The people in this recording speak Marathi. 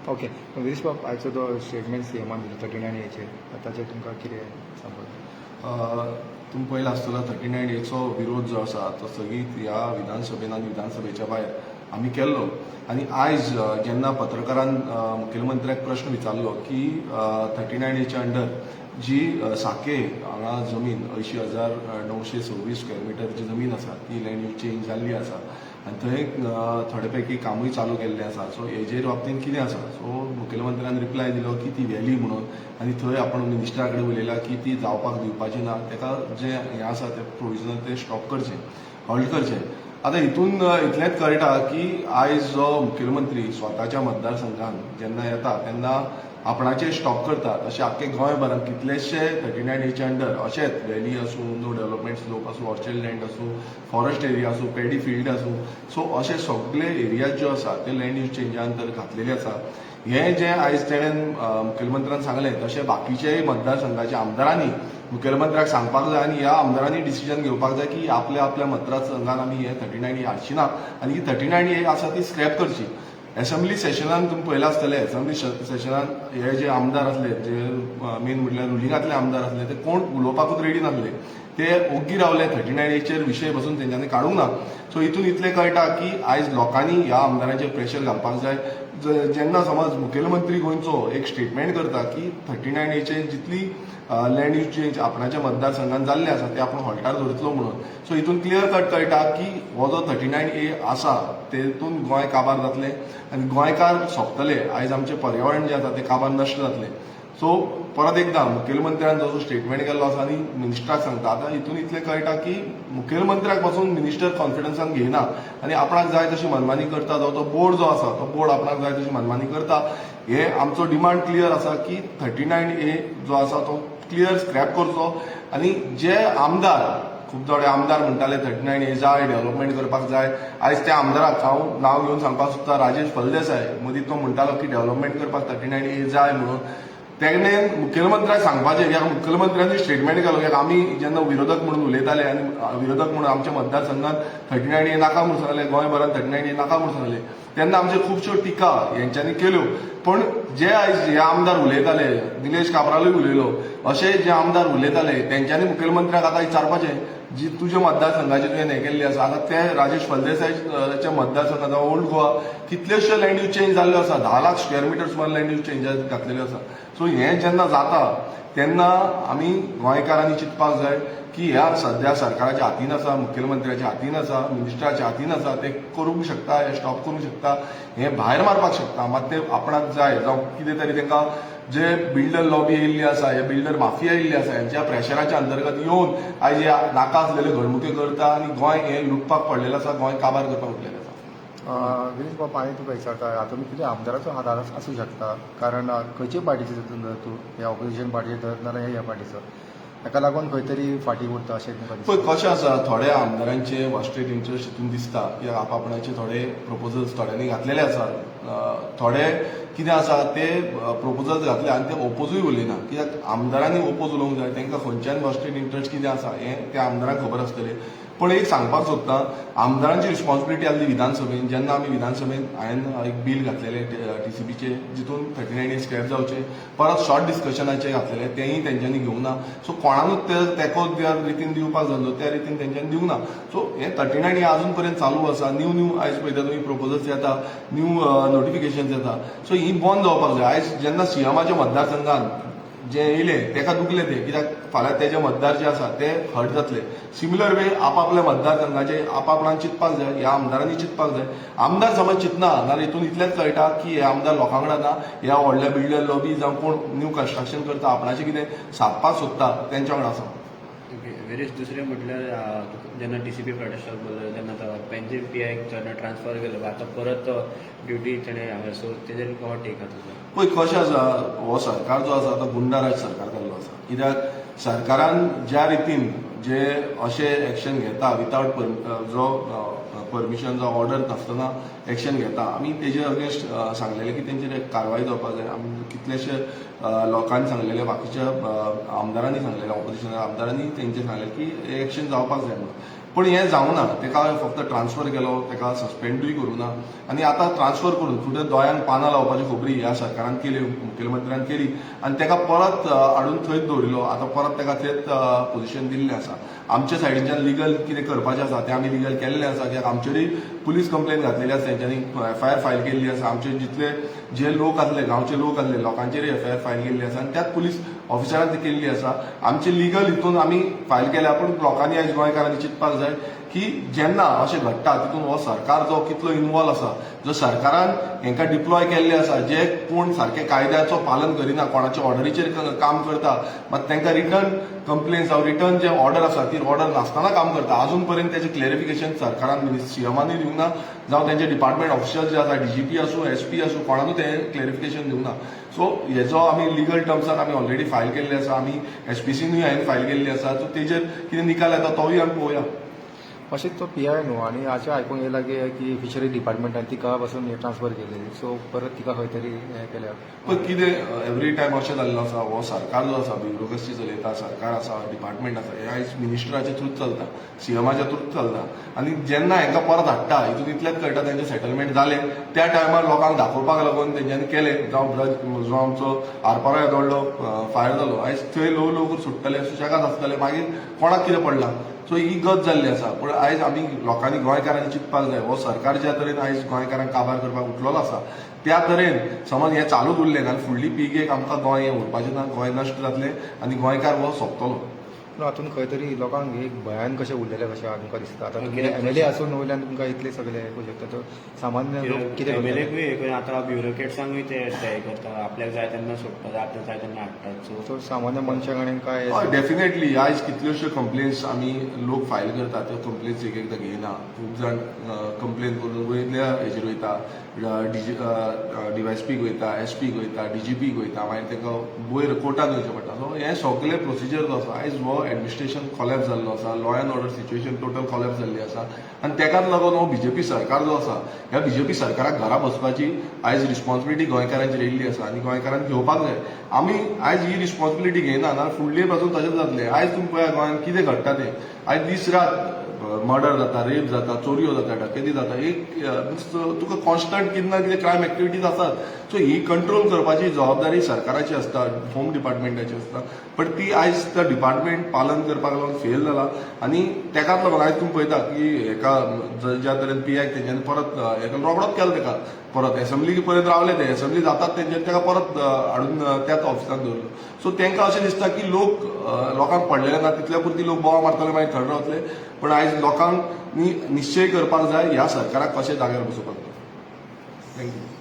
ओके गिरीश बाब आयचो तो स्टेटमेंट सीएमान दिलो 39A ताचेर तुमकां कितें सांगपाक? तुम्ही पळयला आसतलो 39A विरोध जो आसा तो सगळीत ह्या विधानसभेन आनी विधानसभेच्या भायर आमी केल्लो आनी आयज जेन्ना पत्रकारान मुखेलमंत्र्याक प्रश्न विचारलो की 39A अंडर जी साके हांगा जमीन 80,926 स्क्वेअर मिटर जी जमीन आसा ती लँड यूज चेंज जाल्ली आसा आनी थंय थोडे पैकी कामूय चालू केल्लें आसा. सो हेजेर बाबतींत कितें आसा? सो मुखेलमंत्र्यान रिप्लाय दिलो की ती व्हॅली म्हणून आनी थंय आपण मिनिस्टरा कडेन उलयला की ती जावपाक दिवपाची ना, ताका जे हें आसा तें प्रोविजनल ते स्टॉप करचें, हॉल्ट करचें. आतां हितून इतलेंच कळटा की आयज जो मुखेलमंत्री स्वताच्या मतदारसंघात जेन्ना येता तेन्ना आपणाचेर स्टॉप करतात. अशें आख्खे गोंयभरांत कितलेशे 39A अंडर अशेंच व्हॅली आसूं, नो डेव्हलपमेंट स्लोप आसूं, ऑर्चर्ड लँड आसूं, फॉरेस्ट एरिया आसूं, पॅडी फील्ड आसूं, सो अशे सगळे एरिया ज्यो आसा ते लँड यूज चेंजा अंतर घातलेले आसा. हें जें आयज तेणेन मुखेलमंत्र्यान सांगलें तशें बाकीच्याय मतदारसंघाच्या आमदारांनी मुखेलमंत्र्याक सांगपाक जाय आनी ह्या आमदारांनी डिसिजन घेवपाक जाय की आपल्या आपल्या मतदारसंघात आमी हे 39A हाडची ना आनी ही 39A आसा ती स्क्रॅप करची. असेंब्ली सेशनान तुम्ही पळयला आसतलें, असेंब्ली सेशनान हे जे आमदार आसले, जे मेन म्हटल्यार रुलिंगातले आमदार आसले, ते कोण उलोवपाकूच रेडी नासले, ते ओग्गी रावले. 39A विशय पासून तेंच्यांनी काडूंक ना. सो हितून इतलें कळटा की आयज लोकांनी ह्या आमदारांचेर प्रेशर घालपाक जाय. जेन्ना समज मुखेलमंत्री गोंयचो एक स्टेटमेंट करता की 39A जितली लँड यूज चेंज आपणाच्या मतदारसंघात जाल्ले आसा ते आपण हॉल्टार धरतलो म्हणून. सो हितून क्लियर कट कळटा की हो जो 39A आसा तेतून गोंय काबार जातलें आनी गोंयकार सोंपतले. आयज आमचें पर्यावरण जें आसा तें काबार नश्ट जातलें. सो परत एकदा मुखेलमंत्र्यान जो स्टेटमेंट केल्लो आसा आनी मिनिस्टराक सांगता, आतां हितून इतलें कळटा की मुखेलमंत्र्याक पासून मिनिस्टर कॉन्फिडन्सान घेयना आनी आपणाक जाय तशी मनमानी करता. तो बोर्ड जो आसा तो बोर्ड आपणाक जाय तशी मनमानी करता. हे आमचो डिमांड क्लियर आसा की 39A जो आसा तो क्लियर स्क्रॅप करचो आनी जे आमदार खूब थोडे आमदार म्हणटाले 39A जाय, डेव्हलपमेंट करपाक जाय. आयज त्या आमदाराक हांव नांव घेवन सांगपाक सोदता, राजेश फळदेसाय. मदीं तो म्हणटालो की डेव्हलपमेंट करपाक 39A जाय म्हणून. तेणे मुखेलमंत्र्याक सांगपाचें, कित्याक मुखेलमंत्र्यांनी स्टेटमेंट केलो, कित्याक आमी जेन्ना विरोधक म्हणून उलयताले आनी विरोधक म्हणून आमच्या मतदारसंघात 39A नाका म्हणून सांगले, गोंयभरांत 39A नाका म्हणून सांगले, तेन्ना आमच्यो खुबश्यो टिका हेंच्यांनी केल्यो. पण जे आयज हे आमदार उलयताले, निलेश काब्रालूय उलयलो, अशे जे आमदार उलयताले तेंच्यांनी मुखेलमंत्र्याक आतां विचारपाचें जी तुज्या मतदारसंघाची तुवें हें केल्ली आसा. आतां ते राजेश फळदेसायच्या मतदारसंघात ओल्ड गोवा कितल्योश्यो लँड यूज चेंज जाल्ल्यो आसा, 10 लाख स्क्वेअर मिटर सुमार लँड यूज चेंज घातलेल्यो आसा. सो हें जेन्ना जाता तेन्ना आमी गोंयकारांनी चिंतपाक जाय की ह्या सध्या सरकाराच्या हातीन आसा, मुखेलमंत्र्याच्या हातीन आसा, मिनिस्टराच्या हातीन आसा. ते करूंक शकता, हे स्टॉप करूंक शकता, हें भायर मारपाक शकता. मात ते आपणाक जाय जावं कितें तरी तांकां जे बिल्डर लॉबी येयल्ली आसा, हे बिल्डर माफिया येयल्ली आसा, हेंच्या प्रेशराच्या अंतर्गत येवन आयज ह्या नाका आसलेल्यो घडणुके करता आनी गोंय हें लुटपाक पडलेलें आसा, गोंय काबार करपाक उठलेलें आसा. गिरीश बाब हांवें तुका विचारता, हातूंत कितें आमदाराचो हात आसूं शकता? कारण खंयचे पार्टीचो धर तूं, ह्या ऑपोजिशन पार्टीचो धर नाजाल्यार ह्या पार्टीचो, ताका लागून खंय तरी फाटीं उरता अशें तुका पळय कशें आसा, थोड्या आमदारांचे वॉस्टेड इंट्रस्ट हितून दिसता की आपापणाचे थोडे प्रपोजल्स थोड्यांनी घातलेले आसात. थोडे कितें आसा ते प्रपोजल्स घातले आनी ते ओपोजूय उलयना, कित्याक आमदारांनी ओपोज उलोवंक जाय. तांकां खंयच्यान वॉस्टेड इंट्रस्ट कितें आसा हें त्या आमदारांक खबर आसतलें. पण एक सांगपाक सोदता, आमदारांची रिस्पॉन्सिबिलिटी आसली विधानसभेन. जेन्ना आमी विधानसभेन हांवें एक बील घातलेलें TCBचे, जितून 39A स्क्रॅप जावचे, परत शॉर्ट डिस्कशनाचे घातलेले, तेंय तेंच्यांनी घेवंक ना. सो कोणानूच तेको त्या रितीन दिवपाक जाल्लो त्या रितीन तेंच्यांनी दिवंक ना. सो हें 39A अजून पर्यंत चालू आसा. न्यू आयज पळयता तुमी प्रपोजल्स येता, न्यू नोटिफिकेशन्स येता. सो ही बंद जावपाक जाय. आयज जेन्ना सीएमाच्या मतदारसंघात जे येयले तेका दुखले ते, कित्याक फाल्यां तेजे मतदार जे आसा ते हर्ट जातले. सिमिलर वे आपापल्या मतदारसंघाचे आपापणान चिंतपाक जाय, ह्या आमदारांनी चिंतपाक जाय. आमदार समज चिंतना जाल्यार हितून इतलेंच कळटा की हे आमदार लोकां कडेन ना, ह्या व्हडल्या बिल्डर लॉबी जावं कोण न्यू कन्स्ट्रक्शन करता, आपणाचें कितें सादपाक सोदता तेंच्या वांगडा आसा. वेरीस दुसरें म्हटल्यार जेन्ना TCB प्रोटेस्टाक बोललो तेन्ना तो पेन्जीम PI जेन्ना ट्रान्सफर केलो, आतां परत ड्युटी तेणें हांगा, सो तेजेर हो टेक आसा तुजो? पळय कशें आसा, हो सरकार जो आसा तो गुंडाराज सरकार जाल्लो आसा. कित्याक सरकारान ज्या रितीन जे अशे एक्शन घेता विथआउट जो परमिशन जो ऑर्डर नासतना एक्शन घेता, आमी तेजे अगेन्स्ट सांगलेलें की तेंचेर एक कारवाय जावपाक जाय. आमी कितलेशे लोकांनी सांगलेले, बाकीच्या आमदारांनी सांगलेलें, ऑपोजिशन आमदारांनी तेंचेर सांगलेलें की एक्शन जावपाक जाय म्हणून. पण हें जावना, ताका फक्त ट्रान्सफर केलो, ताका सस्पेंडूय करूं ना आनी आतां ट्रान्सफर करून फुडें दोळ्यांक पानां लावपाची खबरी ह्या सरकारान केली, मुखेलमंत्र्यान केली आनी ताका परत हाडून थंयच दवरिलो. आतां परत ताका तेच पोझिशन दिल्लें आसा. आमच्या सायडीच्यान लिगल कितें करपाचें आसा तें आमी लिगल केल्लें आसा, कित्याक आमचेरूय पुलीस कंप्लेन घातलेली आसा, तेंच्यांनी FIR फायल केल्ली आसा. आमचे जितले जे लोक आसले, गांवचे लोक आसले, लोकांचेरूय FIR फायल केल्ली आसा आनी त्याच पुलीस ऑफिसरान ती केल्ली आसा. आमचे लिगल हितून आमी फायल केल्या, पूण लोकांनी आयज गोंयकारांनी चिंतपाक जाय की जेन्ना अशें घडटा तितून हो सरकार जो कितलो इन्वॉल्व आसा, जो सरकारान हांकां डिप्लॉय केल्ले आसा, जे कोण सारके कायद्याचो पालन करिना, कोणाच्या ऑर्डरीचेर काम करता, मात तांकां रिटर्न कंप्लेन्स जावं रिटर्न जे ऑर्डर आसा ती ऑर्डर नासतना काम करता. अजून पर्यंत तेजें क्लॅरिफिकेशन सरकारान CMानूय दिवंक ना, जावं तेंचे डिपार्टमेंट ऑफिशियल जे आसा DGP आसूं SP आसूं, कोणानूच तें क्लॅरिफिकेशन दिवंक ना. सो हेजो आमी लिगल टर्म्सान आमी ऑलरेडी फायल केल्ले आसा, आमी SPCनूय हांवें फायल केल्ली आसा. सो तेजेर कितें निकाल येता तोय आमी पळोवया. अशेंच तो PI न्हू, आनी अशें आयकूंक येयलां की फिशरी डिपार्टमेंटान तिका पासून ट्रान्सफर केलेली, सो परत तिका खंय तरी हें केल्या. पण कितें एवरी टायम अशें जाल्लें आसा, हो सरकार जो आसा ब्युरोक्रसी चलयता, सरकार आसा, डिपार्टमेंट आसा, हें आयज मिनिस्टराच्या थ्रूच चलता, CMच्या थ्रूच चलता. आनी जेन्ना हांकां परत हाडटा हितून इतलेंच कळटा तेंचें सेटलमेंट जालें, त्या टायमार लोकांक दाखोवपाक लागून तेंच्यांनी केलें, जावं जो आमचो आरपारा येदोळ्ळो फायर जालो, आयज थंय लवकर सुट्टले, सुशेगाद आसतले, मागीर कोणाक कितें पडलां. सो ही गत जाल्ली आसा. पूण आयज आमी लोकांनी गोंयकारांनी चिंतपाक जाय, हो सरकार ज्या तरेन आयज गोंयकारांक काबार करपाक उठलेलो आसा, त्या तरेन समज हें चालूच उरलें जाल्यार फुडली पिळगेक आमकां गोंय हें उरपाचें ना, गोंय नश्ट जातलें आनी गोंयकार हो सोंपतलो. हातून खंय तरी लोकांक एक भयान कशें उरलेलें कशें आमकां दिसता. आतां तुमी कित्याक MLA आसून वयल्यान तुमकां इतले सगळे हें करूं शकता, तर सामान्य लोक कितें MLAकूय हें करून आतां ब्युरोक्रेट्सांकूय ते हें करता, आपल्याक जाय तेन्ना सोडटा, आपल्याक जाय तेन्ना हाडटात. सो सामान्य मनशाक आनी काय हय, डेफिनेटली आयज कितल्योश्यो कंप्लेन्स आमी लोक फायल करता, त्यो कंप्लेन्स एक एकदां घेयना. खूब जाण कंप्लेन करून वयल्या हेजेर वयता, DYSPक वयता, SPक वयता, DGPक वयता, मागीर तांकां वयर कोर्टान वयचें पडटा. सो हें सगळें प्रोसिजर जो आसा आयज हो एडमिनिस्ट्रेशन कॉलॅप्स जाल्लो आसा, law end order situation total collapse जाल्ली आसा आनी तेकाच लागून हो BJP सरकार जो आसा, ह्या BJP सरकाराक घरा बसपाची आयज रिस्पॉन्सिबिलिटी गोंयकारांचेर येयल्ली आसा आनी गोंयकारांनी घेवपाक जाय. आमी आयज ही रिस्पॉन्सिबिलिटी घेयना जाल्यार फुडले पासून तशेंच जातलें. आयज तुमी पळया गोंयांत कितें घडटा तें. आयज दीस रात मर्डर जाता, रेप जाता, चोरयो जाता, डकेती जाता, तुका कॉन्स्टंट कितें ना कितें क्रायम एक्टिविटीज आसात. सो ही कंट्रोल करपाची जबाबदारी सरकाराची आसता, होम डिपार्टमेंटाची आसता, पण ती आयज त्या डिपार्टमेंट पालन करपाक लागून फेल जाला आनी तेकाच लागून आयज तुमी पळयता की हेका ज्या तरेन PI तेंच्यांनी परत हेका रोगडोच केलो, तेका परत एसेंब्ली पर्यंत रावले, ते एसेंब्ली जातात तेंच्यांनी तेका परत हाडून त्याच ऑफिसांत दवरलो. सो तांकां अशें दिसता की लोकांक पडलेले ना, तितल्या पुरती लोक बोवाळ मारतले, मागीर थंड रावतले. पण आयज लोकांनी निश्चय करपाक जाय ह्या सरकाराक कशें जाग्यार बसोवपाक जाय. थँक्यू.